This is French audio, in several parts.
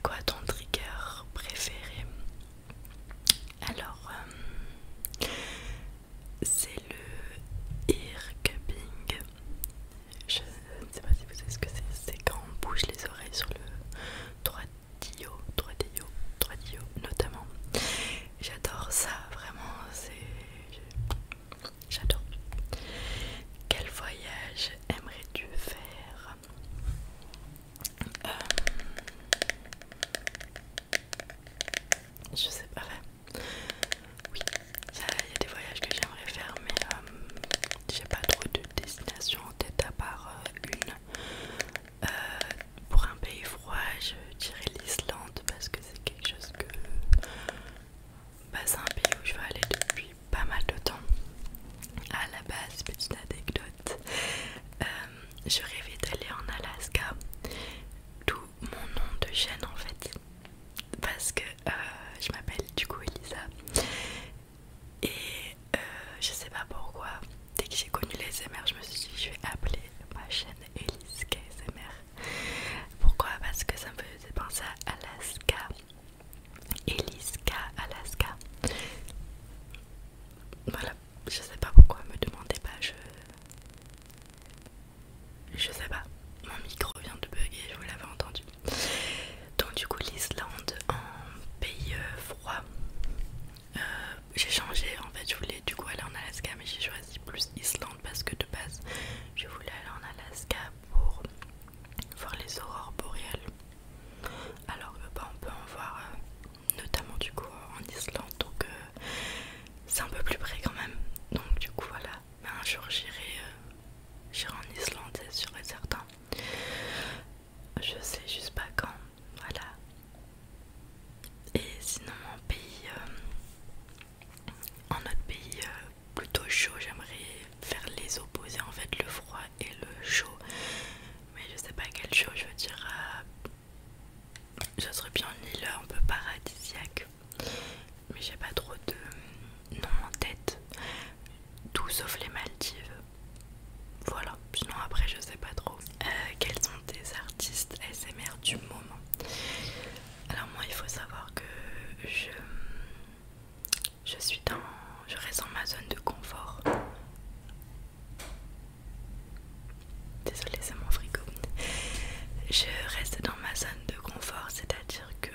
c'est quoi ton trigger préféré? Alors, c'est le ear cupping. Je ne sais pas si vous savez ce que c'est. C'est quand on bouge les oreilles sur le droitillo notamment. J'adore ça, vraiment, j'adore. Quel voyage aimerais-tu faire? Je sais pas. Oui, il y a des voyages que j'aimerais faire, mais j'ai pas trop de destination en tête à part une. Pour un pays froid, je dirais l'Islande parce que c'est quelque chose que c'est un pays où je veux aller depuis pas mal de temps. À la base, petite anecdote, je rêvais d'aller en Alaska, d'où mon nom de chaîne en fait, parce que je m'appelle du coup Elisa et je sais pas pourquoi, dès que j'ai connu les SMR, je me suis dit je vais appeler ma chaîne Elise KSMR. Pourquoi? Parce que ça me faisait penser à Alaska. Eliska, Alaska. Voilà, je sais pas pourquoi, me demandez pas, je sais pas. Mon micro vient de bugger, je vous l'avais entendu. Donc du coup l'Islande en pays froid. J'ai changé en fait, je voulais du coup aller en Alaska mais j'ai choisi plus Islande parce que de base je voulais aller en Alaska pour voir les aurores boréales. Alors que on peut en voir notamment du coup en Islande, donc c'est un peu plus près quand même. Donc du coup voilà, mais un jour j'irai en Islande, c'est sûr et certain. Je sais juste pas quand, voilà. Et sinon en autre pays plutôt chaud, j'aimerais faire les opposés en fait, le froid et le chaud. Mais je sais pas quel chaud, je veux dire ça serait bien une île un peu paradisiaque. Mais j'ai pas trop de noms en tête. Tout sauf les Maldives. Voilà, sinon après je sais pas trop. Quels sont tes artistes ASMR du moment? Alors moi il faut savoir que je reste dans ma zone de confort. Désolée, c'est mon frigo. Je reste dans ma zone de confort, c'est-à-dire que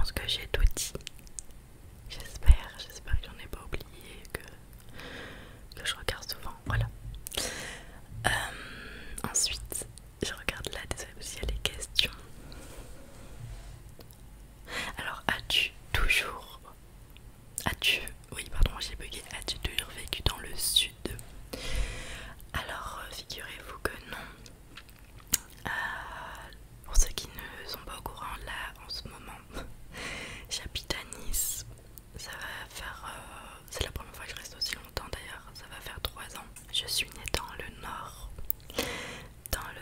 pense que j'ai tout dit. J'espère que j'en ai pas oublié, que je regarde souvent. Voilà. Ensuite, je regarde là, désolé s'il y a les questions. Alors, oui, pardon, j'ai bugué. As-tu toujours vécu dans le sud? Alors, figurez-vous que non. Pour ceux qui ne sont pas au courant, là, en ce moment, j'habite à Nice. Ça va faire... c'est la première fois que je reste aussi longtemps d'ailleurs. Ça va faire 3 ans. Je suis née dans le nord. Dans le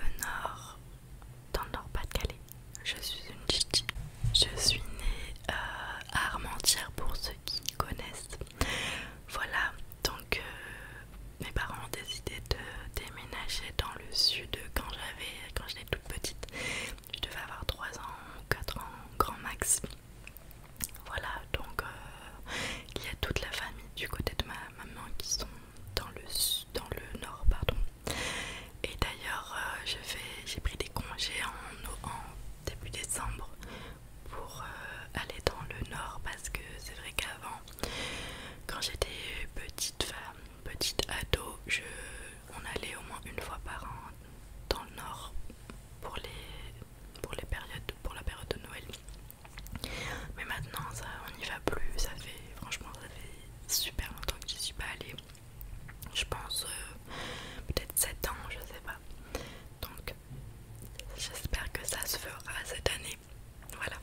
Nord-Pas-de-Calais. Je suis une chichi. Je suis née à Armentières pour ceux qui connaissent. Voilà, donc mes parents ont décidé de déménager dans le sud quand j'étais toute petite. Je devais avoir 3 ans, 4 ans, grand max. Voilà, donc il y a toute la famille du côté de ma maman qui sont dans le nord, pardon. Et d'ailleurs, j'ai pris des congés en début décembre pour aller dans le nord parce que c'est vrai qu'avant, quand j'étais petite ado, on allait au moins une fois par an dans le nord pour la période de Noël. Mais maintenant, on n'y va plus. Franchement, ça fait super longtemps que j'y suis pas allée. Je pense peut-être 7 ans, je sais pas. Donc, j'espère que ça se fera cette année. Voilà.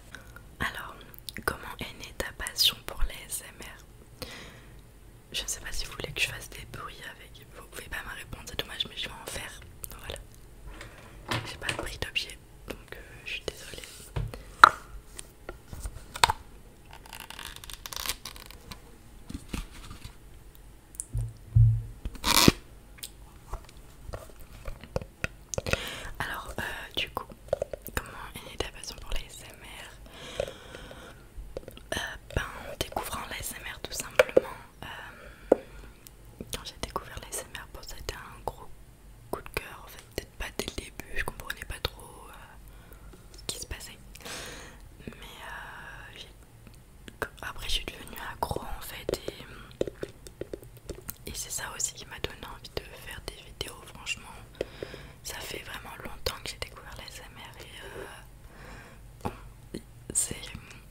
Alors, comment est née ta passion pour les ASMR? Je ne sais pas si vous voulez que je fasse des bruits avec. Vous pouvez pas me répondre, c'est dommage, mais je vais en faire. Voilà. J'ai pas pris d'objet, donc je suis désolée. Alors, du coup, comment est née ta passion pour les ASMR? En découvrant l'ASMR tout simplement. Quand j'ai découvert l'ASMR, bon, c'était un gros coup de cœur. En fait, peut-être pas dès le début, je comprenais pas trop ce qui se passait. Mais après, je suis devenue accro en fait. Et c'est ça aussi qui m'a donné envie de faire des vidéos. Franchement, ça fait vraiment longtemps que j'ai découvert l'ASMR. Et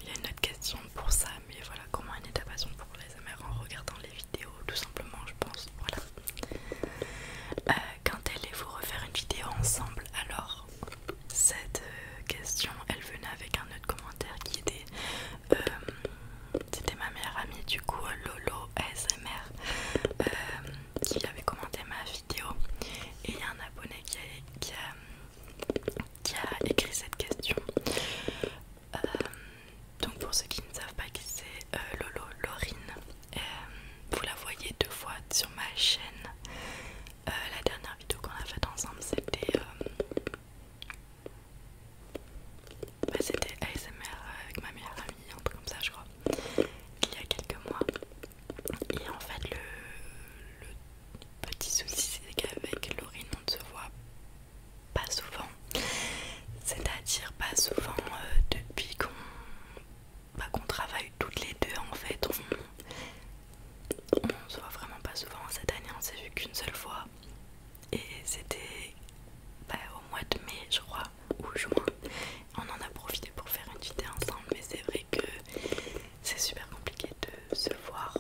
il y a une autre question pour ça, mais voilà, comment est née ta passion pour l'ASMR? En regardant les vidéos, tout simplement, je pense. Voilà. Quand allez-vous refaire une vidéo ensemble? Alors, cette question, elle venait avec un autre commentaire qui était c'était ma meilleure amie, du coup, Lolo ASMR, qui avait commenté ma vidéo. Et il y a un abonné qui a écrit cette question. Donc pour ceux qui ne savent pas qui c'est, Lolo Laurine, vous la voyez 2 fois sur ma chaîne. La dernière vidéo qu'on a faite ensemble, c'était ASMR avec ma meilleure amie, un truc comme ça je crois, il y a quelques mois. Et en fait le petit souci c'est qu'avec Laurine on ne se voit pas souvent. C'est-à-dire pas souvent depuis qu'on travaille toutes les deux en fait. On se voit vraiment pas souvent. Cette année on s'est vu qu'une seule fois. Et c'était au mois de mai je crois, ou juin. On en a profité pour faire une vidéo ensemble. Mais c'est vrai que c'est super compliqué de se voir.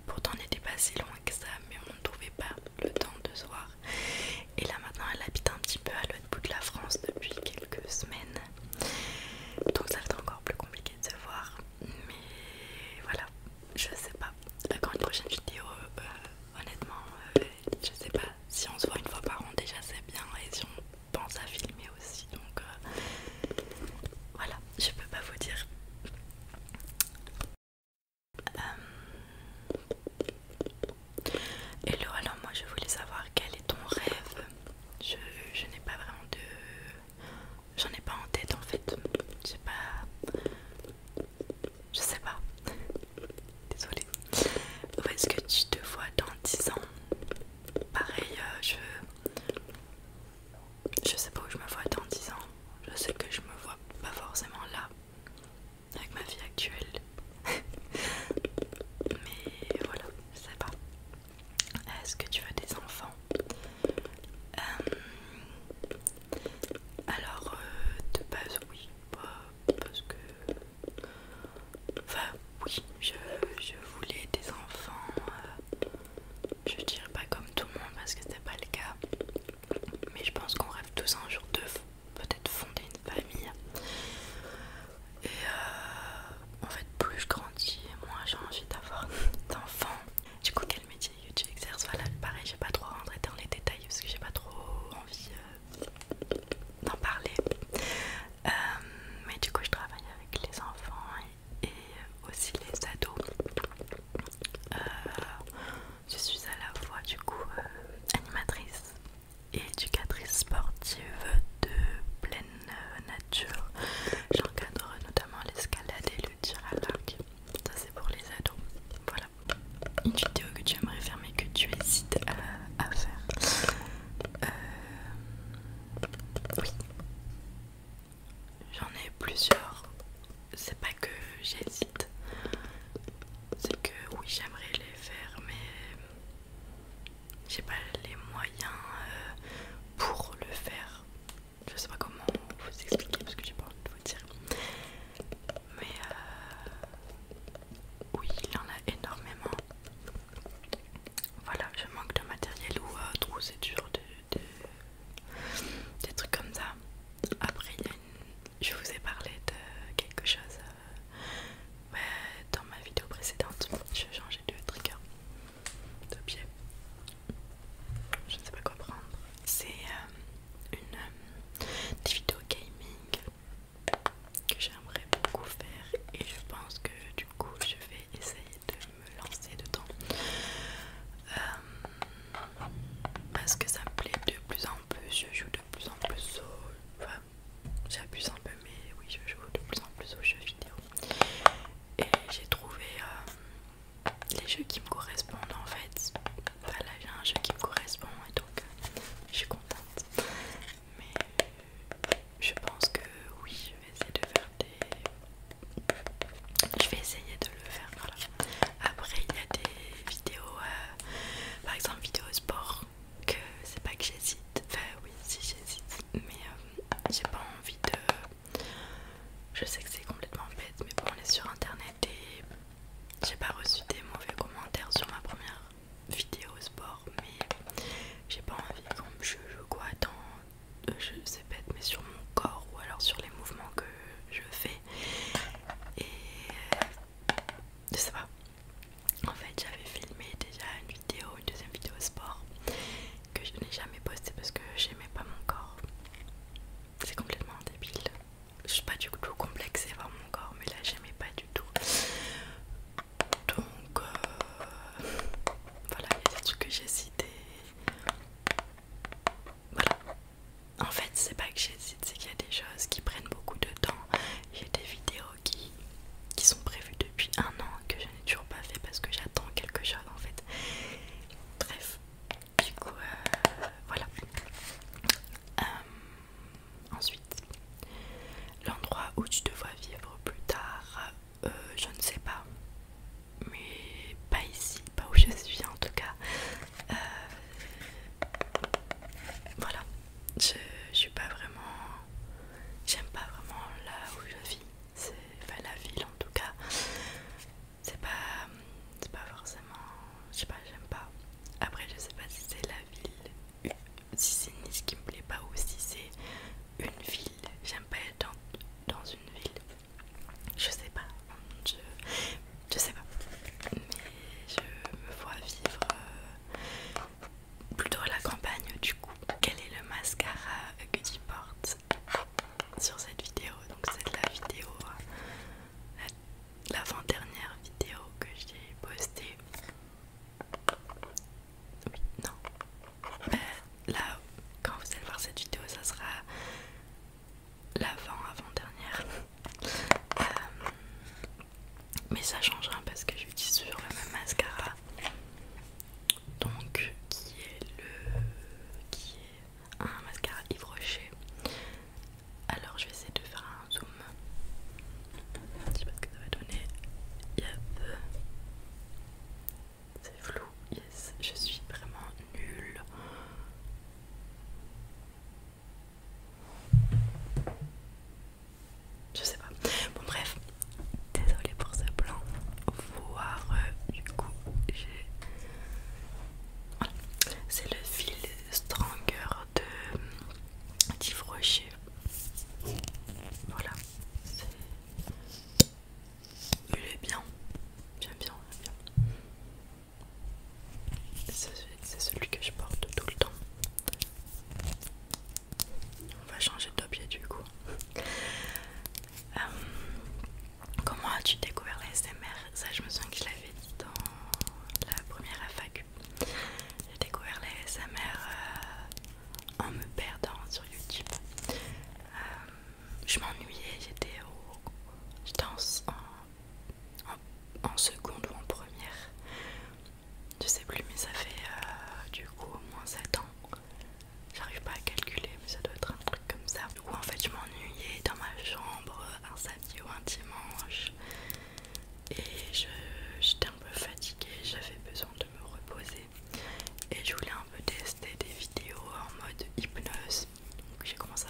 Pourtant on n'était pas si loin que ça, mais on ne trouvait pas le temps de se voir. Et là maintenant elle habite un petit peu à l'autre bout de la France depuis quelques semaines. Donc ça va être encore plus compliqué de se voir. Mais voilà, je sais pas. Quand une prochaine vidéo, honnêtement, je sais pas. Si on se voit une fois par an déjà c'est bien. Et si on pense à filmer aussi. Donc voilà, je peux pas vous dire. Hello, alors moi je voulais savoir quel est ton rêve. Je n'ai pas vraiment de... J'en ai pas en tête en fait. Je sais pas. Désolée. Où est-ce que tu te vois dans 10 ans? Pareil, je sais pas où je me vois dans 10 ans. Je sais que je me vois pas Je sais que c'est complètement bête, mais bon, on est sur internet et j'ai pas reçu des mauvais commentaires sur ma première vidéo sport, mais j'ai pas envie qu'on me juge ou quoi c'est bête, mais sur mon corps ou alors sur les mouvements que je fais. Et je sais pas. En fait, j'avais filmé déjà une deuxième vidéo sport que je n'ai jamais postée parce que j'aimais pas mon corps. C'est complètement débile. Je suis pas du tout complexée par mon corps, mais là j'aimais pas du tout. Donc voilà, il y a des trucs que j'hésitais. Voilà. En fait, c'est pas que j'hésite, c'est qu'il y a des choses qui prennent beaucoup de temps. J'ai des vidéos qui sont prévues depuis 1 an que je n'ai toujours pas fait parce que j'attends quelque chose en fait. Bref, du coup, voilà. Ensuite, l'endroit où tu te vois vivre plus tard, je ne sais pas. Mais pas ici, pas où je suis en tout cas. Voilà, je suis pas vraiment. J'aime pas vraiment là où je vis. Enfin, la ville en tout cas. C'est pas forcément. Je sais pas, j'aime pas. Après, je sais pas si c'est la ville, si c'est Nice qui me plaît pas ou si c'est une ville. J'aime pas être dans une ville. Je sais pas. Je sais pas. Mais je me vois vivre plutôt à la campagne du coup. Quel est le mascara que tu portes sur cette vidéo? Donc c'est la vidéo, l'avant-dernière vidéo que j'ai postée. Oui, non. Là, quand vous allez voir cette vidéo, ça sera l'avant-avant-dernière. Mais ça change rien parce que j'utilise toujours le même mascara. Donc qui est un mascara Yves Rocher. Alors je vais essayer de faire un zoom. Je sais pas ce que ça va donner. Yep. C'est flou. Yes. Je suis vraiment nulle. Je sais pas. Bon bref. Désolée pour ce plan. Voir du coup j'ai. Voilà. C'est le fil Stronger de d'Yves Rocher. Voilà. Il est bien. J'aime bien. C'est celui que je porte tout le temps. On va changer d'objet du coup. Comment as-tu découvert la SMR? Ça, je me souviens que je l'avais dit dans la première FAQ. J'ai découvert la SMR en me perdant sur YouTube. Je m'ennuyais, j'étais en seconde ou en première. Je sais plus, mais ça fait du coup au moins 7 ans. J'arrive pas à calculer, mais ça doit être un truc comme ça. Du coup, en fait, je m'ennuyais dans ma chambre un samedi ou un dimanche. Et j'étais un peu fatiguée, j'avais besoin de me reposer. Et je voulais un peu tester des vidéos en mode hypnose. Donc j'ai commencé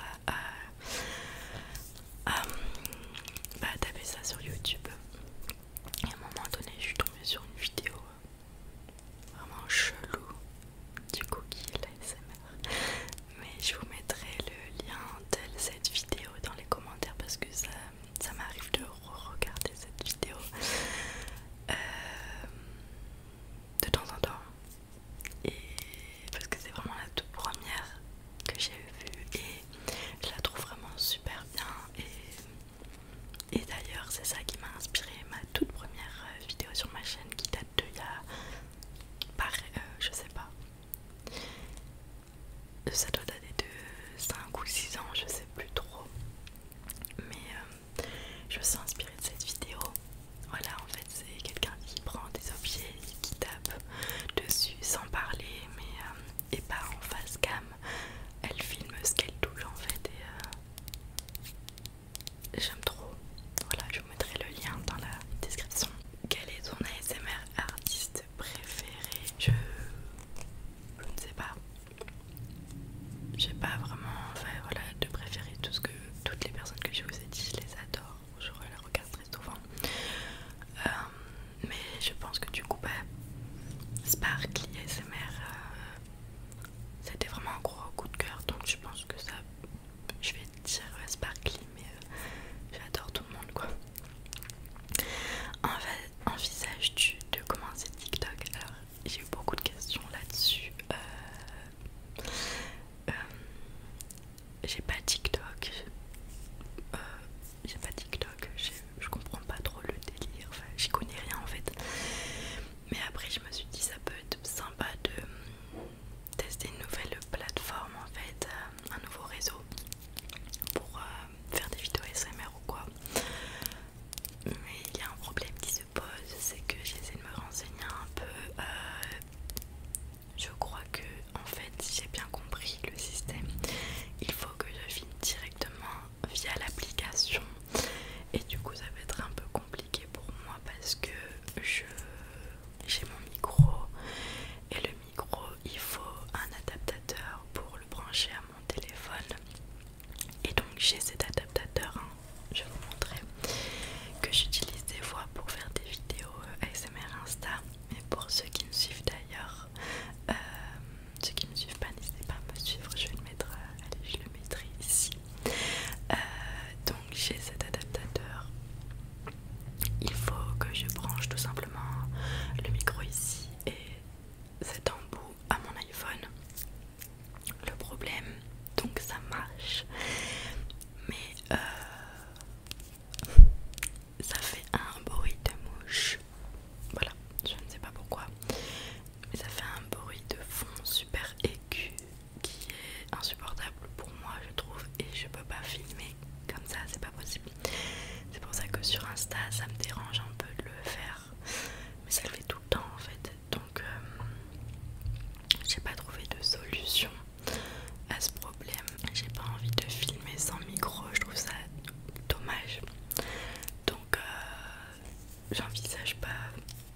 j'envisage pas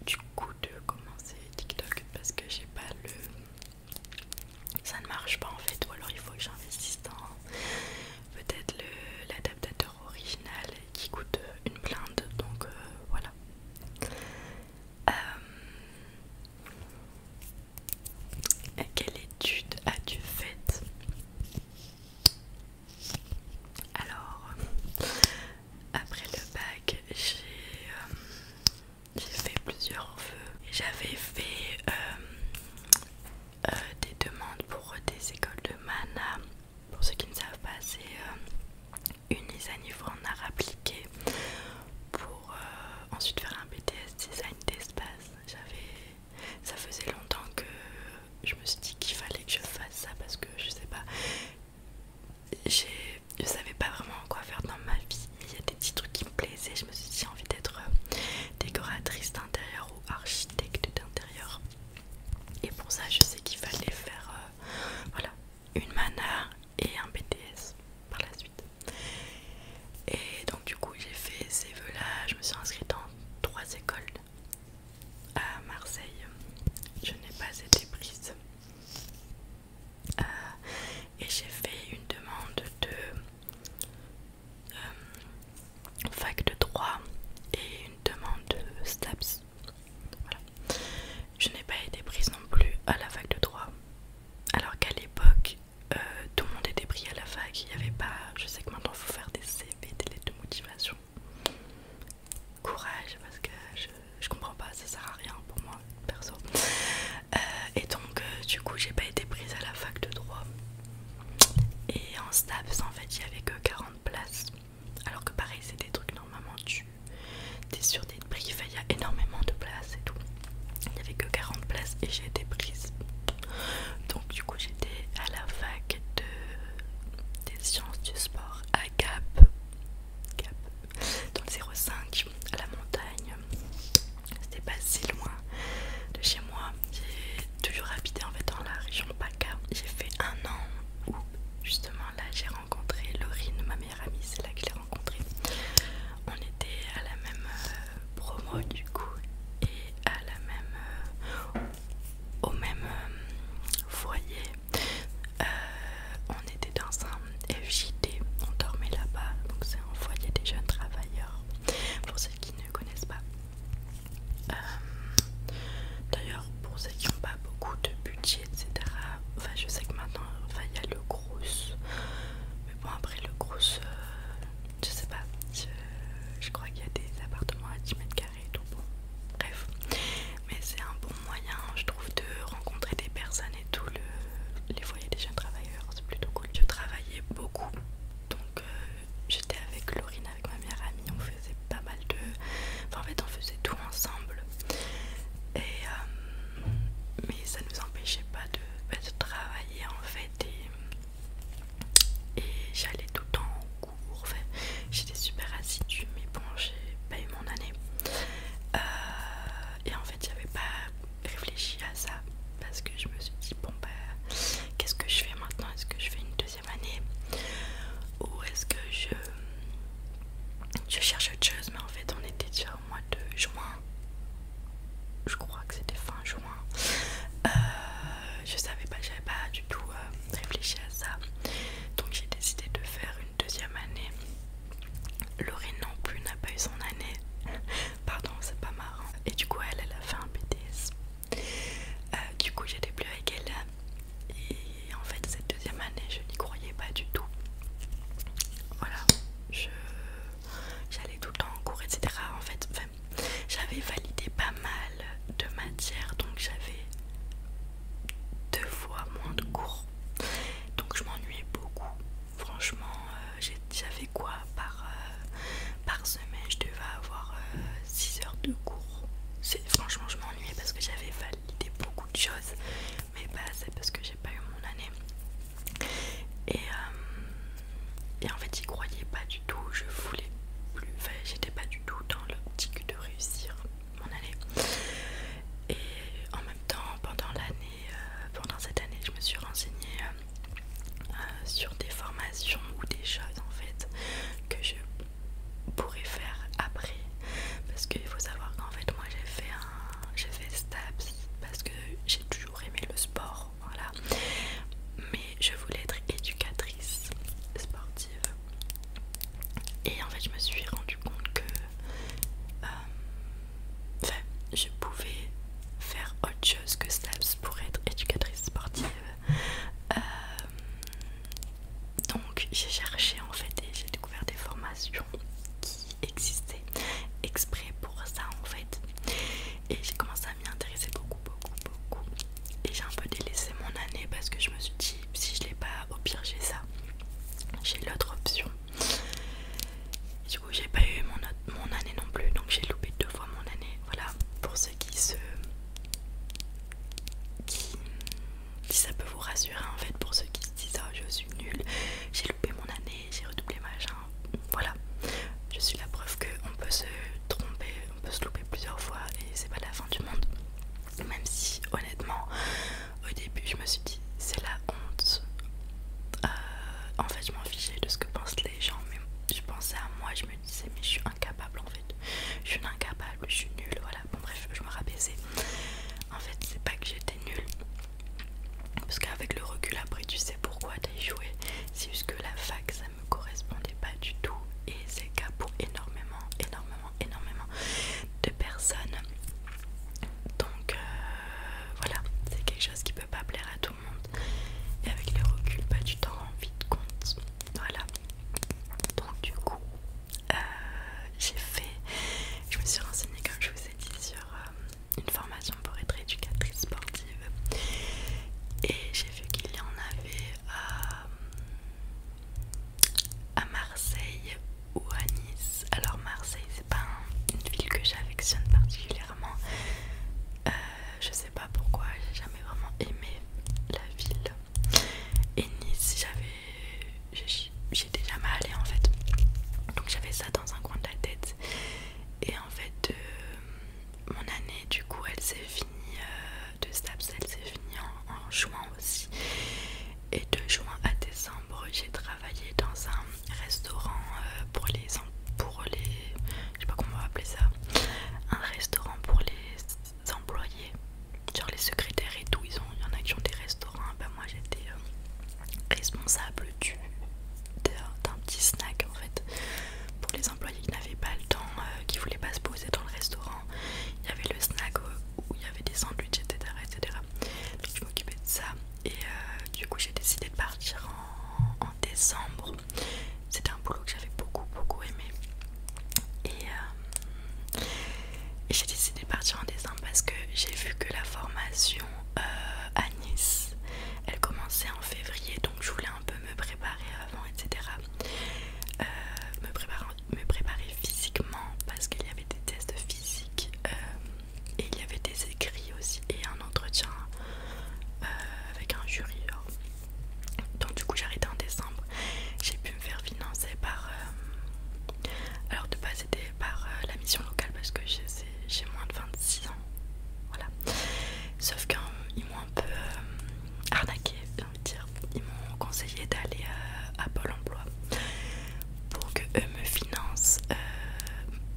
du coup de commencer TikTok parce que j'ai pas le... Ça ne marche pas en fait, ou alors il faut que j'investisse dans peut-être l'adaptateur original qui coûte une blinde, donc voilà. Quelle étude as-tu faite? Alors, après le bac, j'ai fait plusieurs vœux. J'avais fait des demandes pour des écoles de mana. Pour ceux qui ne savent pas, c'est une mise à niveau en art appliqué pour ensuite faire un BTS design d'espace. Ça faisait longtemps que je me suis dit qu'il fallait que je fasse ça parce que je sais pas, je savais pas vraiment quoi faire dans ma vie. Il y a des petits trucs qui me plaisaient. Je me suis dit j'ai envie d'être décoratrice d'intérieur ou architecte d'intérieur. Et pour ça, je sais qu'il fallait faire voilà, une mana et un BTS par la suite. Et donc du coup, j'ai fait ces vœux-là. Je me suis inscrite dans 3 écoles à Marseille. Je n'ai pas été prise. Et j'ai fait une demande de fac de droit et une demande de STAPS. Voilà. Je n'ai pas été prise non plus à la fac de droit. Alors qu'à l'époque, tout le monde était pris à la fac. Il n'y avait pas. Je sais que maintenant il faut faire des CV, des lettres de motivation. Courage, parce que je comprends pas, ça sert à rien pour moi perso. Et donc, du coup, j'ai pas été prise à la fac de droit. Et en STAPS, en fait, il y avait que 40 places. Alors que pareil, c'est des trucs normalement t'es sûr d'être pris. Il y a énormément de places et tout. Il n'y avait que 40 places et j'ai été prise. Donc du coup j'étais à la fac des sciences du sport à Gap dans le 05 à la montagne. C'était pas si loin de chez moi. J'ai toujours habité en fait dans la région PACA. J'ai fait un an où justement là j'ai rencontré Laurine, ma meilleure amie, c'est là que je l'ai rencontrée. On était à la même promo du coup et à la même au même foyer. On était dans un FJT, on dormait là-bas, donc c'est un foyer des jeunes travailleurs pour ceux qui ne connaissent pas. D'ailleurs pour ceux qui n'ont pas beaucoup de budget etc, enfin je sais que maintenant il y a le gros, mais bon après le gros je sais pas, je crois qu'il y a des appartements à 10 mètres carrés et tout, bon bref, mais c'est un bon moyen je trouve de rencontrer des personnes et tout. Les foyers des jeunes travailleurs, c'est plutôt cool. Je travaillais beaucoup, donc j'étais avec Laurine, avec ma meilleure amie, on faisait pas mal de... Enfin en fait on faisait tout ensemble. Et mais ça nous empêchait pas de travailler en fait. Et j'allais tout le temps en cours, enfin, j'étais super assidue, mais bon j'ai pas eu mon année. Et en fait j'avais pas réfléchi à ça parce que je me suis dit bon bah qu'est-ce que je fais maintenant, est-ce que je fais une deuxième année ou est-ce que je cherche autre chose. Mais en fait on était déjà au mois de juin, je crois que c'était fin juin. Je savais pas, j'avais pas du tout réfléchi à ça, donc j'ai décidé de faire une deuxième année. Laurine non plus n'a pas eu son année. Pardon, c'est pas marrant. Et du coup elle a fait un BTS. Du coup j'étais plus avec elle. Et en fait cette deuxième année je n'y croyais pas du tout. Voilà, j'allais tout le temps en cours etc. En fait j'avais validé pas mal de matières, donc j'avais 2 fois moins de cours. Donc je m'ennuyais beaucoup. Franchement j'avais quoi Et en fait je me suis rendu compte que je pouvais faire autre chose que STAPS pour être éducatrice sportive. Euh, donc j'ai cherché en fait et j'ai découvert des formations qui existaient exprès pour ça en fait. Et j'ai commencé à m'y intéresser beaucoup. Et j'ai un peu délaissé mon année parce que je me suis dit si je l'ai pas, au pire j'ai ça. J'ai l'autre option. Du coup j'ai pas eu mon année non plus, donc j'ai loupé 2 fois mon année. Voilà, pour ceux qui si ça peut vous rassurer en fait, pour ceux qui se disent oh je suis nulle, j'ai loupé mon année, j'ai redoublé machin. Voilà, je suis la preuve qu'on peut se tromper, on peut se louper plusieurs fois et c'est pas la fin du monde. Même si honnêtement au début je me suis dit c'est la honte. En fait je m'en fichais de ce que pensent les gens, mais je pensais à moi, je me disais mais je suis incapable en fait, je suis incapable, je suis nulle, voilà. Bon bref, je me rabaissais. En fait c'est pas que j'étais nulle, parce qu'avec le recul après tu sais pourquoi t'as échoué, c'est juste que la fac ça me correspondait pas du tout et c'est le cas pour énormément de personnes. Donc voilà, c'est quelque chose qui peut pas plaire à tout le monde et avec le recul bah, tu t'en rends vite compte. Voilà, donc du coup je me suis renseignée comme je vous ai dit sur une formation pour être éducatrice sportive et j'ai vu qu'il y en avait à Marseille ou à Nice. Alors Marseille c'est pas une ville que j'affectionne particulièrement, je sais pas pourquoi, j'ai jamais vraiment aimé la ville. Et Nice j'y étais jamais allée en fait, donc j'avais ça dans un coin de la tête. Et en fait mon année du coup elle s'est finie de STAPS, elle s'est finie en juin aussi. Et de juin à décembre j'ai travaillé dans un restaurant je sais pas comment on va appeler ça, un restaurant pour les employés, genre les secrétaires et tout, il y en a qui ont des restaurants. Ben moi j'étais responsable d'un petit snack en fait pour les employés qui n'avaient pas le temps, qui voulaient pas se poser dans le restaurant. Il y avait le snack où il y avait des sandwichs, etc. Donc je m'occupais de ça et du coup j'ai décidé de partir en décembre. C'était un boulot que j'avais beaucoup aimé et j'ai décidé de partir en décembre parce que j'ai vu que la formation à Nice elle commençait en février, donc je voulais un peu me préparer avant, etc. Me préparer physiquement parce qu'il y avait des tests physiques et il y avait des écrits aussi et un entretien avec un jury. Donc du coup j'ai arrêté en décembre. J'ai pu me faire financer par alors de base c'était par la mission locale parce que j'ai moins de 26 ans, voilà. Sauf qu'ils m'ont un peu arnaqué, j'ai envie de dire. Ils m'ont conseillé d'aller à Pôle emploi pour que eux me financent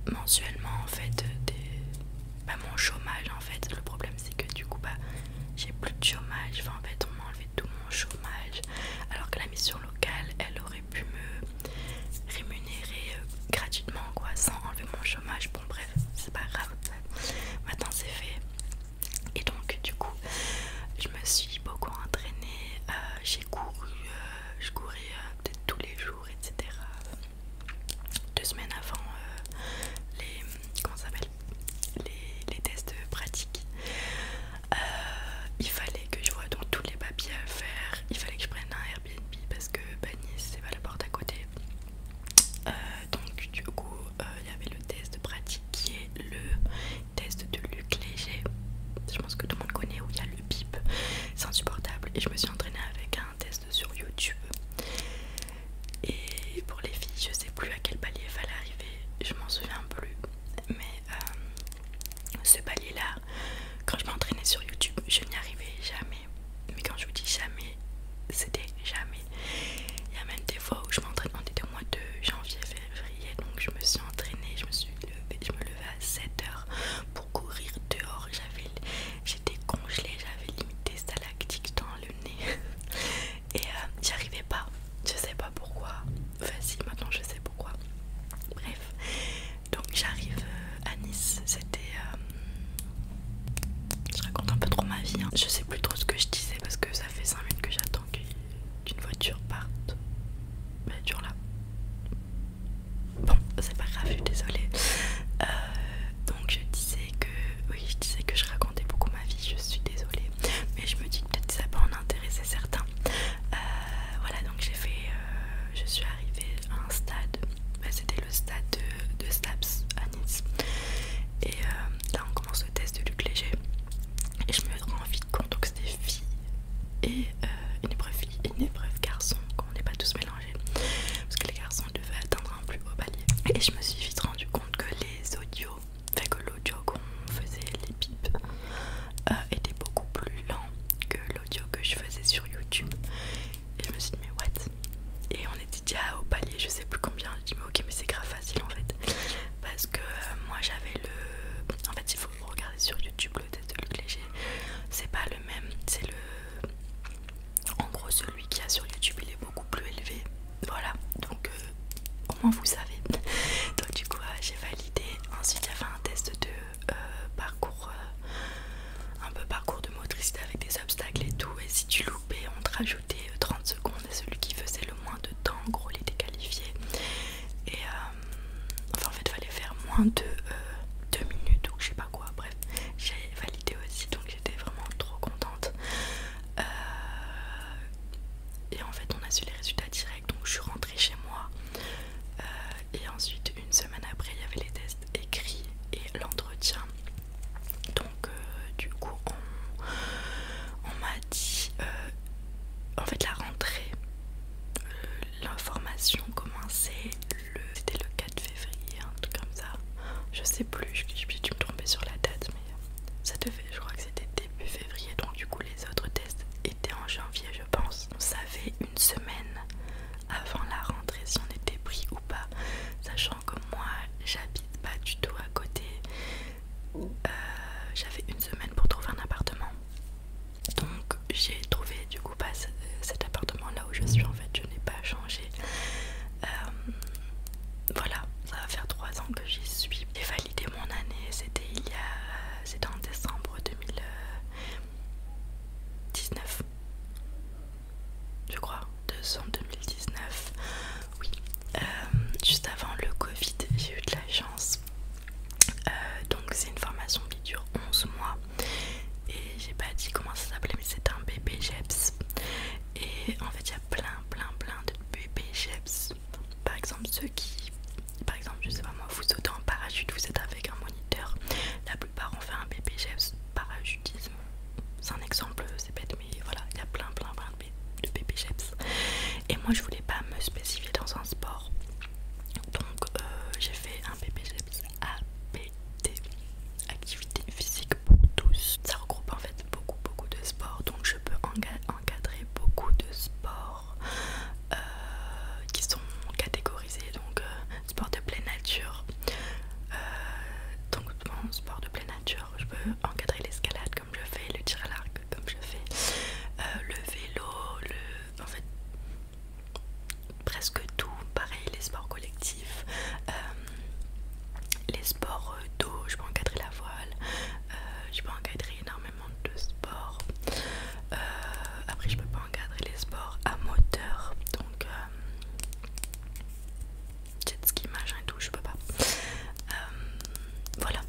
mensuellement en fait mon chômage en fait. Le problème c'est que du coup j'ai plus de chômage, enfin en fait on m'a enlevé tout mon chômage alors que la mission locale elle aurait pu me rémunérer gratuitement quoi, sans enlever mon chômage. Bon bref, c'est pas grave, maintenant c'est fait. Et donc du coup je me suis beaucoup entraînée, j'ai couru, je courais peut-être tous les jours, etc. 2 semaines avant les tests pratiques. Il fallait que je vois donc tous les papiers à faire, il fallait que je prenne un Airbnb parce que Nice c'est pas la porte à côté. Donc du coup il y avait le test pratique qui est le test de Luc Léger, je pense que tout le monde connaît, où il y a le bip, c'est insupportable. Et je me suis entraînée avec un test sur YouTube. Et pour les filles je sais plus à quel palier il fallait arriver, je m'en souviens plus, mais ce palier là quand je m'entraînais sur YouTube je n'y arrivais jamais. Mais quand je vous dis jamais, c'était jamais. Il y a même des fois où je m'entraîne, on était au mois de janvier, février, donc je me suis entraînée, je me levais à 7h pour courir dehors, j'étais congelée, j'avais limite des stalactites dans le nez. moins de 2 minutes ou je sais pas quoi, bref, j'ai validé aussi, donc j'étais vraiment trop contente. Et en fait on a su les résultats directs, donc je suis rentrée chez moi. Et ensuite une semaine après il y avait les tests écrits et l'entretien. Donc du coup on m'a dit en fait la rentrée, l'information commençait c'était le 4 février, un truc comme ça, je sais plus, j'ai dû me tromper sur la date, mais ça devait, je crois que c'était début février, donc du coup les autres tests étaient en janvier je pense. On savait une semaine avant la rentrée si on était pris ou pas, sachant que moi j'habite pas du tout à côté. J'avais une semaine pour trouver un appartement, donc j'ai trouvé du coup pas cet appartement là où je suis, en fait je n'ai pas changé. Voilà, ça va faire 3 ans que j'y suis. J'ai validé mon année, c'était en décembre 2019 je crois, décembre 2019, oui, juste avant le Covid. J'ai eu de la chance. Donc c'est une formation qui dure 11 mois et j'ai pas dit comment ça s'appelait, mais c'est un BPJEPS. Et en fait il y a plein de BPJEPS. Par exemple ceux qui, par exemple je sais pas moi, vous sautez en parachute, vous êtes avec un moniteur, la plupart ont fait un BPJEPS parachutisme. C'est un exemple, c'est bête, mais voilà, il y a plein de BPJEPS. Et moi je voulais pas me spécifier dans un sport, donc j'ai fait un BPJEPS APT, activité physique pour tous. Ça regroupe en fait beaucoup de sports, donc je peux encadrer beaucoup de sports qui sont catégorisés, donc sport de pleine nature. Donc bon, sport de pleine nature, je peux encadrer l'escalade comme je fais, le tir à l'arc comme je fais, le vélo, en fait presque tout. Pareil, les sports collectifs, les sports d'eau, je peux encadrer la voile, je peux encadrer énormément de sports. Après je peux pas encadrer les sports à moteur, donc jet ski machin et tout, je peux pas. Voilà,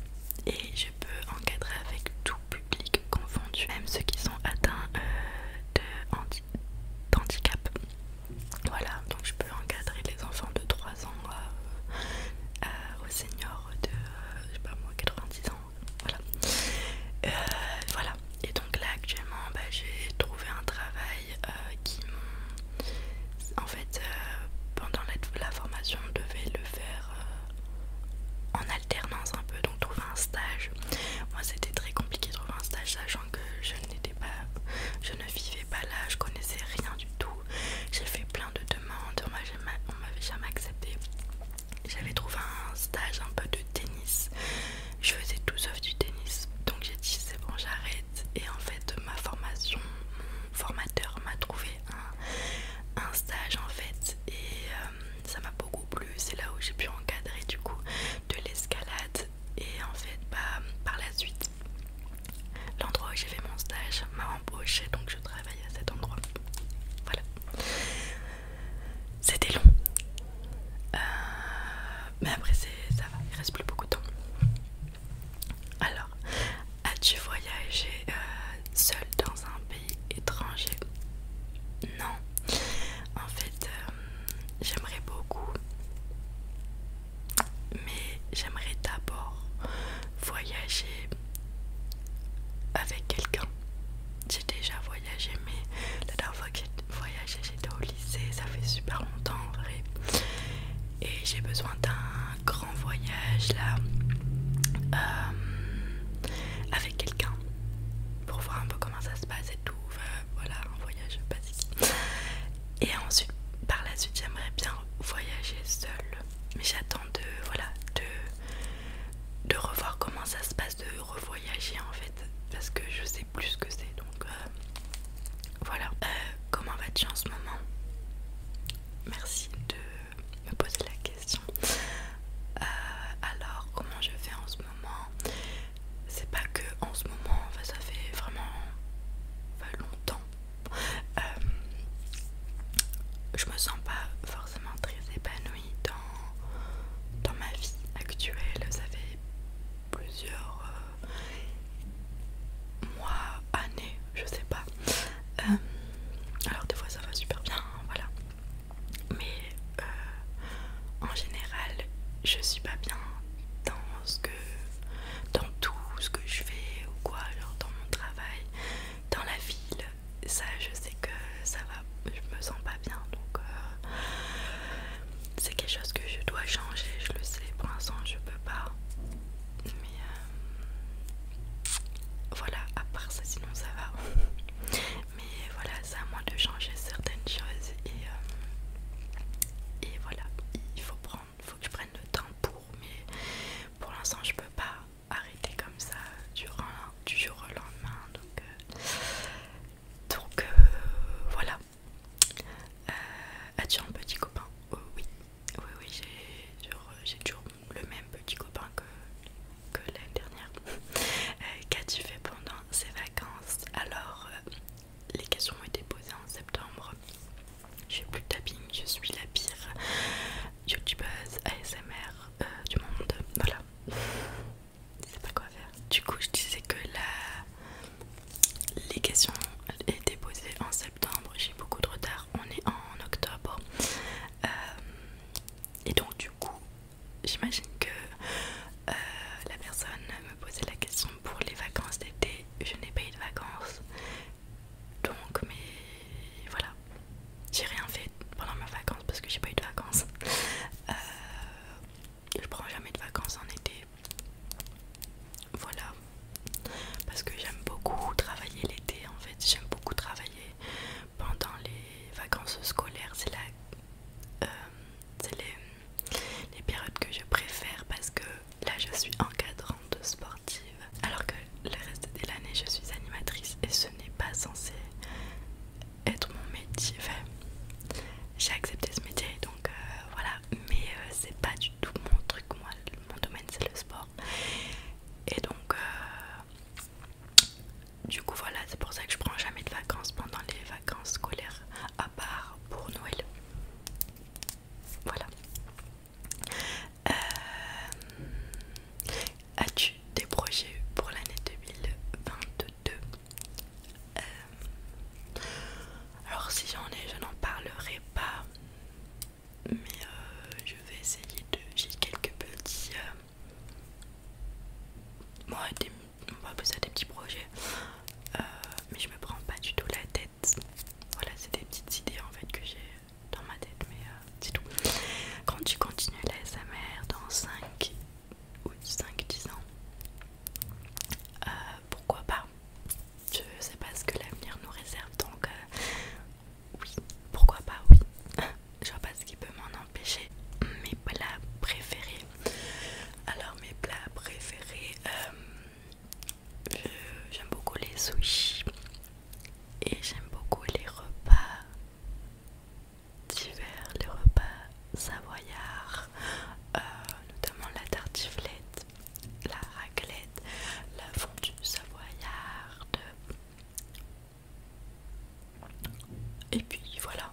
et je peux encadrer avec tout public confondu, même ceux qui sont atteints d'handicap. Voilà, donc je peux encadrer les enfants de 3 ans aux seniors de, je sais pas moi, 90 ans. Voilà. Voilà. Et donc là actuellement, j'ai trouvé un travail qui m'ont... En fait, pendant la formation, on devait le faire en alternance un peu, donc trouver un stage. Moi c'était très compliqué de trouver un stage, sachant que je ne vivais pas là, je connaissais rien du tout. J'ai fait plein de demandes, on m'avait jamais accepté. J'avais trouvé un stage un peu de tennis, je faisais tout sauf du tennis, donc j'ai dit c'est bon, j'arrête. Et en fait ma formation, mon formateur m'a trouvé un stage en fait, et ça m'a beaucoup plu. C'est là où j'ai pu encadrer du coup de l'escalade, et en fait par la suite l'endroit où j'ai fait mon stage m'a embauché, donc je travaille à cet endroit. Voilà, c'était long, mais après ça va, il reste plus beaucoup de temps. Alors, as-tu voyagé seul dans un pays étranger? Non, en fait j'aimerais beaucoup, mais j'aimerais d'abord voyager avec quelqu'un. J'ai déjà voyagé, mais la dernière fois que j'ai voyagé j'étais au lycée, ça fait super longtemps en vrai, et j'ai besoin d'un grand voyage là, avec quelqu'un, pour voir un peu comment ça se passe et tout. Voilà, un voyage basique. Et ensuite, par la suite, j'aimerais bien voyager seule, mais j'attends de revoir comment ça se passe, de revoyager en fait, parce que je sais plus ce que c'est, donc voilà. Comment vas-tu en ce moment? Merci de me poser la question. Alors, comment je suis pas bien dans dans tout ce que je fais ou quoi, genre dans mon travail, dans la ville, ça je sais que ça va, je me sens pas bien, donc c'est quelque chose que je dois changer, je le sais, pour l'instant je peux pas, mais voilà, à part ça sinon ça va. Mais voilà, c'est à moi de changer certaines choses et voilà, faut que je prenne le temps pour, mais pour l'instant je peux pas arrêter comme ça du jour au lendemain, donc voilà. As-tu un petit copain? Oh, oui, oui, oui, j'ai toujours le même petit copain que l'année dernière. Qu'as-tu fait pendant ces vacances? Alors, les questions ont été posées en septembre. Je fais plus de tapping, je suis la pire youtubeuse ASMR du monde. Voilà, je sais pas quoi faire. Du coup, je disais que les questions étaient posées en septembre. J'ai beaucoup de retard, on est en octobre. Et donc, du coup, j'imagine que la personne me posait la question pour les vacances d'été. Je n'ai pas eu de vacances. Donc, mais voilà, j'ai rien fait pendant mes vacances parce que j'ai pas eu de vacances. Je prends jamais de vacances en été. Voilà, parce que j'aime beaucoup travailler l'été en fait. J'aime beaucoup travailler pendant les vacances scolaires. C'est les périodes que je préfère parce que là je suis encadrante sportive alors que le reste de l'année je suis animatrice et ce n'est pas censé être mon métier. Enfin, j'ai accepté ce métier donc voilà, mais c'est pas du tout mon truc. Moi, mon domaine c'est le sport et donc du coup voilà, c'est pour ça que je prends jamais de vacances pendant les vacances scolaires à part pour Noël. Voilà. As-tu des projets pour l'année 2022? Alors si j'en ai, je n'en parlerai pas, mais je vais essayer de... J'ai quelques petits... on va appeler ça des petits projets, mais je me prends pas du tout la tête. Voilà, c'est des petites idées en fait que j'ai dans ma tête, mais c'est tout. Quand tu continues l'ASMR dans 5 ou 5-10 ans, pourquoi pas? Je sais pas ce que l'avenir nous réserve, donc oui, pourquoi pas, oui. Je vois pas ce qui peut m'en empêcher. Mes plats préférés. Alors mes plats préférés, j'aime beaucoup les sushis et j'aime beaucoup les repas d'hiver, les repas savoyards, notamment la tartiflette, la raclette, la fondue savoyarde. Et puis voilà.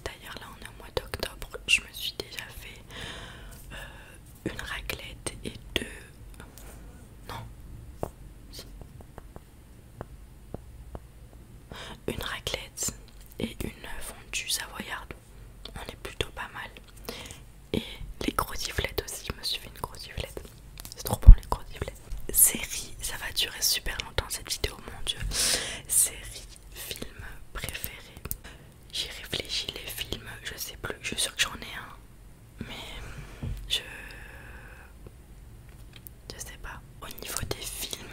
D'ailleurs là on est au mois d'octobre, je me suis déjà fait une raclette et non, si. Une raclette et une fondue savoyarde. On est plutôt pas mal. Et les croziflettes aussi, je me suis fait une croziflette. C'est trop bon les croziflettes. Série, ça va durer super longtemps cette vidéo, mon dieu. Série, film préféré. J'ai réfléchi, les films, je sais plus, je suis sûre que j'en ai un. Mais je sais pas. Au niveau des films,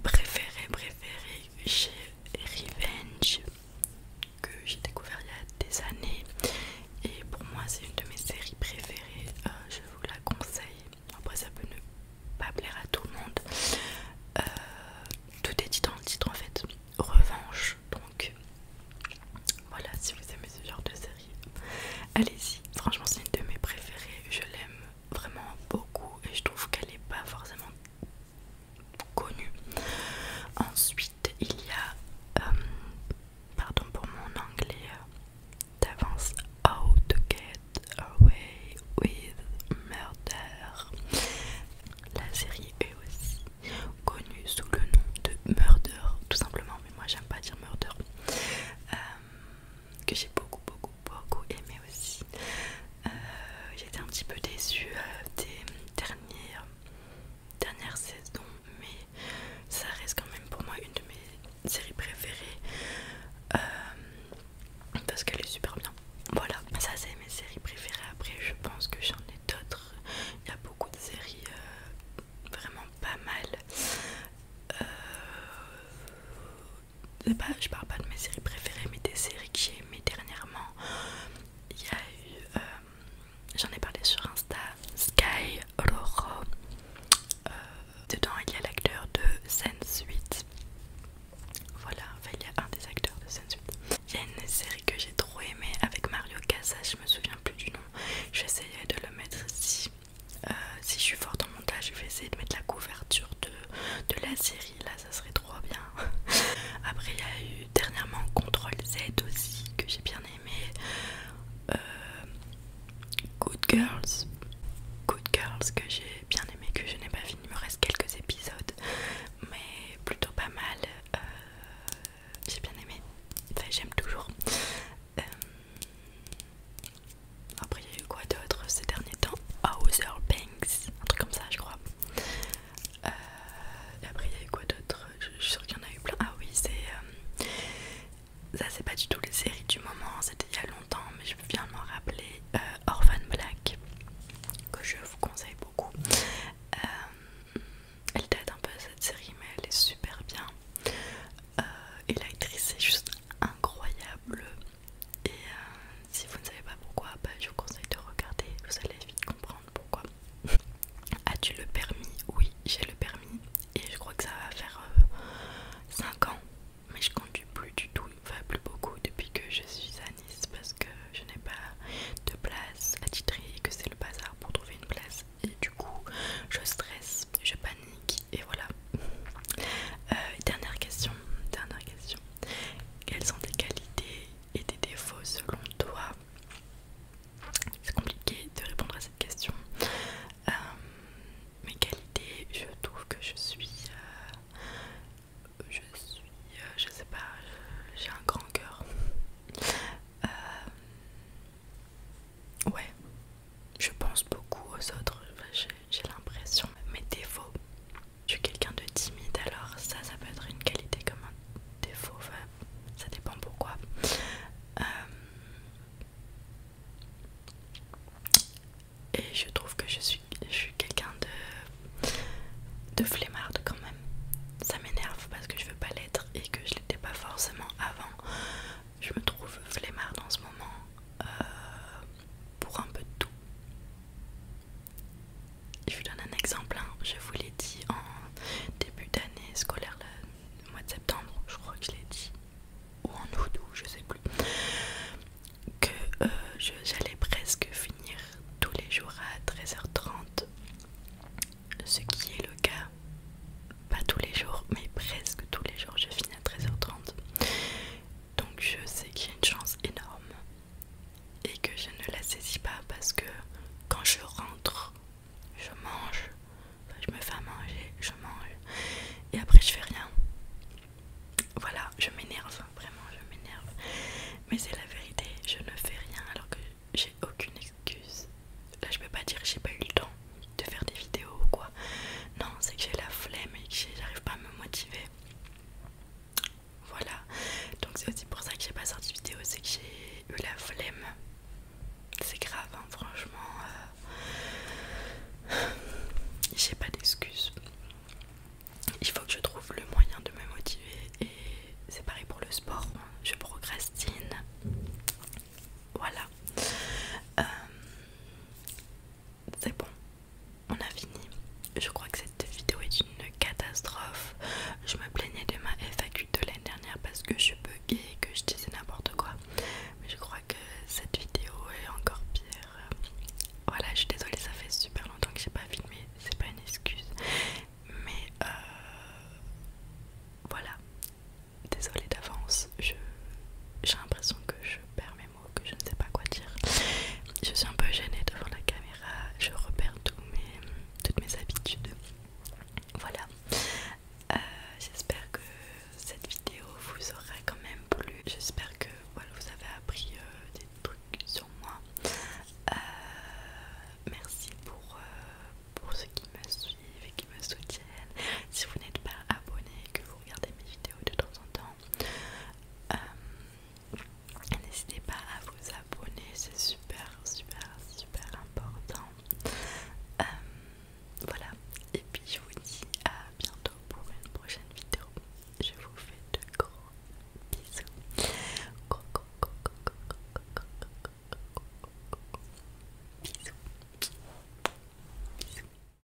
préféré, j'ai Revenge, que j'ai découvert il y a des années. Et pour moi, c'est une de mes séries préférées. Je vous la conseille. Après, ça peut ne pas plaire à tout le monde. Tout est dit dans le titre en fait. Revanche. Donc voilà, si vous aimez ce genre de série, allez-y. Franchement, c'est une de mes préférées. Je l'aime vraiment beaucoup et je trouve qu'elle n'est pas forcément connue. Ensuite, il y a, pardon pour mon anglais d'avance, How to Get Away with Murder. La série est aussi connue sous le nom de Murder, tout simplement, mais moi j'aime pas dire Murder. Que j'ai beaucoup aimé Girls. Good Girls que j'ai bien aimé, que je n'ai pas fini, il me reste quelques épisodes, mais plutôt pas mal. J'ai bien aimé, enfin j'aime toujours. Après il y a eu quoi d'autre ces derniers temps? Outer Banks, un truc comme ça je crois. Et après il y a eu quoi d'autre? Je suis sûre qu'il y en a eu plein. Ah oui, c'est ça, c'est pas du tout les séries du moment, c'était il y a longtemps, mais je viens de m'en rappeler. Orphan Black, que je vous conseille beaucoup. Elle date un peu cette série, mais elle est super bien. Et l'actrice est juste incroyable. Et si vous ne savez pas pourquoi, bah, je vous conseille de regarder, vous allez vite comprendre pourquoi. As-tu le permis? Oui, j'ai le permis. Et je crois que ça va faire 5 ans. Mais je conduis plus du tout, enfin plus beaucoup depuis que je suis à Nice, parce que je n'ai pas de place attitrée et que c'est le bazar pour trouver une place. Et du coup, je stresse, je panique et voilà. Dernière question. Quelles sont tes qualités et tes défauts selon toi? C'est compliqué de répondre à cette question. Mes qualités, je trouve que je sais pas, j'ai un grand cœur. Ouais, je pense beaucoup aux autres, enfin, j'ai l'impression. Mes défauts, je suis quelqu'un de timide, alors ça peut être une qualité comme un défaut, enfin, ça dépend pourquoi. Et je trouve que je suis quelqu'un de flemmarde quand même. Ça m'énerve parce que je veux pas l'être et que je l'étais pas forcément avant. Je me trouve flemmarde en ce moment pour un peu de tout. Je vous donne un exemple, hein. Je vous l'ai dit en début d'année scolaire, le mois de septembre, je crois que je l'ai dit, ou en août, ou je sais plus, que j'allais presque finir tous les jours à 13h30, ce qui est le cas, pas tous les jours, mais presque tous les jours je finis à 13h30. Donc je sais qu'il y a une chance énorme et que je ne la saisis pas parce que quand je rentre, je mange, enfin, je me fais à manger, je mange et après je fais rien. Voilà, je m'énerve, vraiment je m'énerve, mais c'est la vérité, je ne fais rien alors que j'ai aucune excuse. Là je peux pas dire j'ai pas eu le temps de faire des vidéos ou quoi. Non, c'est que j'ai la flemme et que j'arrive pas à me motiver. Voilà, donc c'est aussi pour ça que j'ai pas sorti de vidéo, c'est que j'ai eu la flemme. C'est grave, hein, franchement. J'ai pas d'excuses. Il faut que je trouve le moyen de me motiver. Et c'est pareil pour le sport. Je procrastine. Voilà. C'est bon. On a fini. Je crois que cette vidéo est une catastrophe. Je me plaignais de ma FAQ de l'année dernière parce que je buguais et que je disais n'importe quoi. Mais je crois que cette vidéo est encore pire. Voilà, je suis désolée, ça fait super longtemps que j'ai pas filmé, c'est pas une excuse. Mais voilà, désolée d'avance, j'ai l'impression que je perds mes mots, que je ne sais pas quoi dire. Je suis un